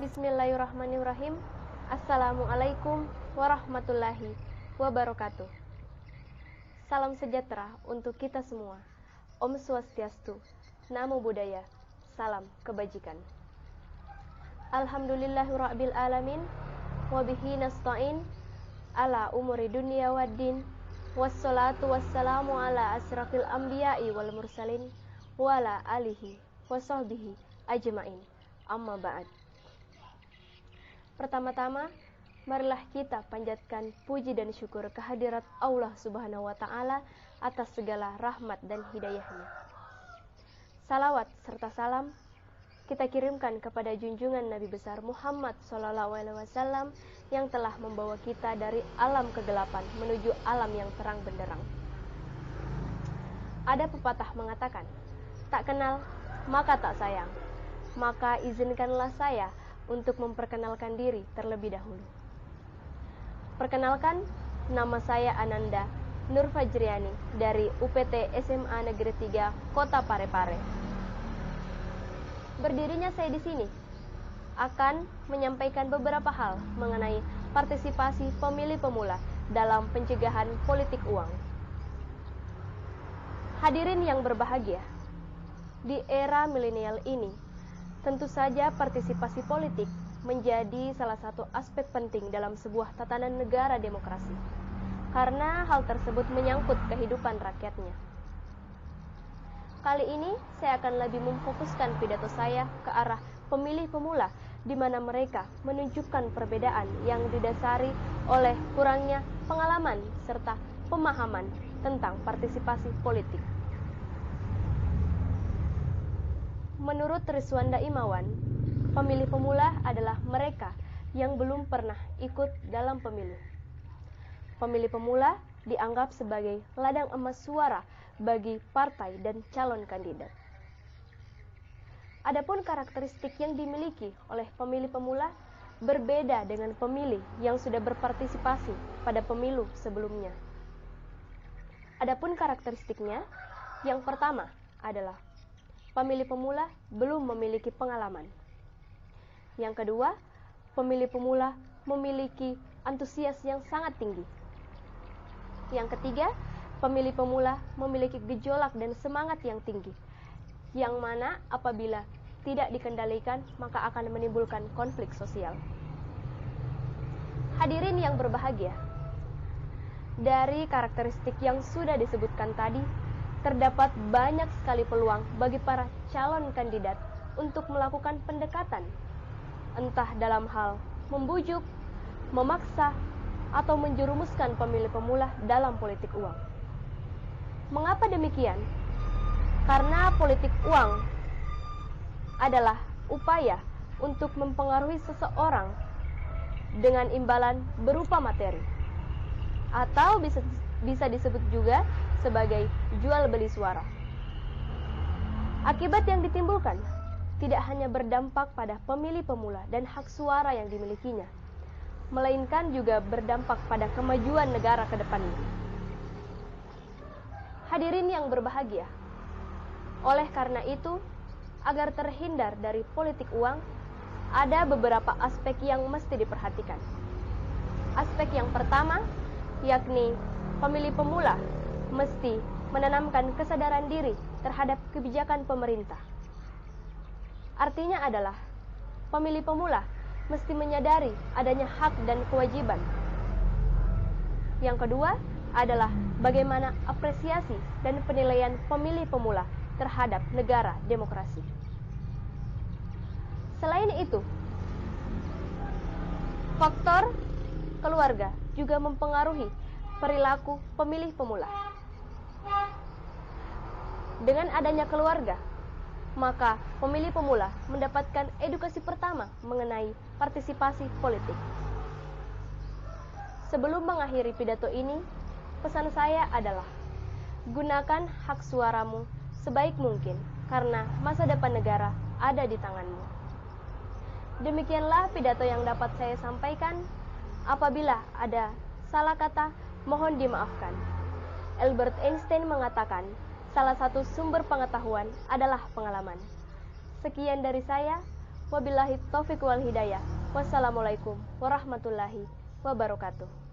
Bismillahirrahmanirrahim. Assalamualaikum warahmatullahi wabarakatuh. Salam sejahtera untuk kita semua. Om Swastiastu, Namo Buddhaya, salam kebajikan. Alhamdulillahirabbil alamin, wa bihi nasta'in ala umuri dunya waddin, wassalatu wassalamu ala asrafil anbiya'i wal mursalin, wa ala alihi wa sahbihi ajma'in. Amma ba'd. Pertama-tama, marilah kita panjatkan puji dan syukur kehadirat Allah Subhanahu wa Ta'ala atas segala rahmat dan hidayahnya. Salawat serta salam kita kirimkan kepada junjungan Nabi besar Muhammad SAW yang telah membawa kita dari alam kegelapan menuju alam yang terang benderang. Ada pepatah mengatakan, tak kenal maka tak sayang. Maka izinkanlah saya untuk memperkenalkan diri terlebih dahulu. Perkenalkan, nama saya Ananda Nur Fajriani dari UPT SMA Negeri 3 Kota Parepare. Berdirinya saya di sini akan menyampaikan beberapa hal mengenai partisipasi pemilih pemula dalam pencegahan politik uang. Hadirin yang berbahagia, di era milenial ini tentu saja partisipasi politik menjadi salah satu aspek penting dalam sebuah tatanan negara demokrasi, karena hal tersebut menyangkut kehidupan rakyatnya. Kali ini saya akan lebih memfokuskan pidato saya ke arah pemilih pemula, di mana mereka menunjukkan perbedaan yang didasari oleh kurangnya pengalaman serta pemahaman tentang partisipasi politik. Menurut Riswanda Imawan, pemilih pemula adalah mereka yang belum pernah ikut dalam pemilu. Pemilih pemula dianggap sebagai ladang emas suara bagi partai dan calon kandidat. Adapun karakteristik yang dimiliki oleh pemilih pemula berbeda dengan pemilih yang sudah berpartisipasi pada pemilu sebelumnya. Adapun karakteristiknya, yang pertama adalah pemilih pemula belum memiliki pengalaman. Yang kedua, pemilih pemula memiliki antusias yang sangat tinggi. Yang ketiga, pemilih pemula memiliki gejolak dan semangat yang tinggi, yang mana apabila tidak dikendalikan maka akan menimbulkan konflik sosial. Hadirin yang berbahagia, dari karakteristik yang sudah disebutkan tadi, terdapat banyak sekali peluang bagi para calon kandidat untuk melakukan pendekatan, entah dalam hal membujuk, memaksa, atau menjerumuskan pemilih pemula dalam politik uang. Mengapa demikian? Karena politik uang adalah upaya untuk mempengaruhi seseorang dengan imbalan berupa materi, atau bisa disebut juga sebagai jual beli suara. Akibat yang ditimbulkan tidak hanya berdampak pada pemilih pemula dan hak suara yang dimilikinya, melainkan juga berdampak pada kemajuan negara ke depannya. Hadirin yang berbahagia, oleh karena itu, agar terhindar dari politik uang, ada beberapa aspek yang mesti diperhatikan. Aspek yang pertama, yakni pemilih pemula mesti menanamkan kesadaran diri terhadap kebijakan pemerintah. Artinya adalah, pemilih pemula mesti menyadari adanya hak dan kewajiban. Yang kedua adalah bagaimana apresiasi dan penilaian pemilih pemula terhadap negara demokrasi. Selain itu, faktor keluarga juga mempengaruhi perilaku pemilih pemula. Dengan adanya keluarga, maka pemilih pemula mendapatkan edukasi pertama mengenai partisipasi politik. Sebelum mengakhiri pidato ini, pesan saya adalah, gunakan hak suaramu sebaik mungkin, karena masa depan negara ada di tanganmu. Demikianlah pidato yang dapat saya sampaikan. Apabila ada salah kata, mohon dimaafkan. Albert Einstein mengatakan, salah satu sumber pengetahuan adalah pengalaman. Sekian dari saya. Wabillahi taufiq wal hidayah. Wassalamualaikum warahmatullahi wabarakatuh.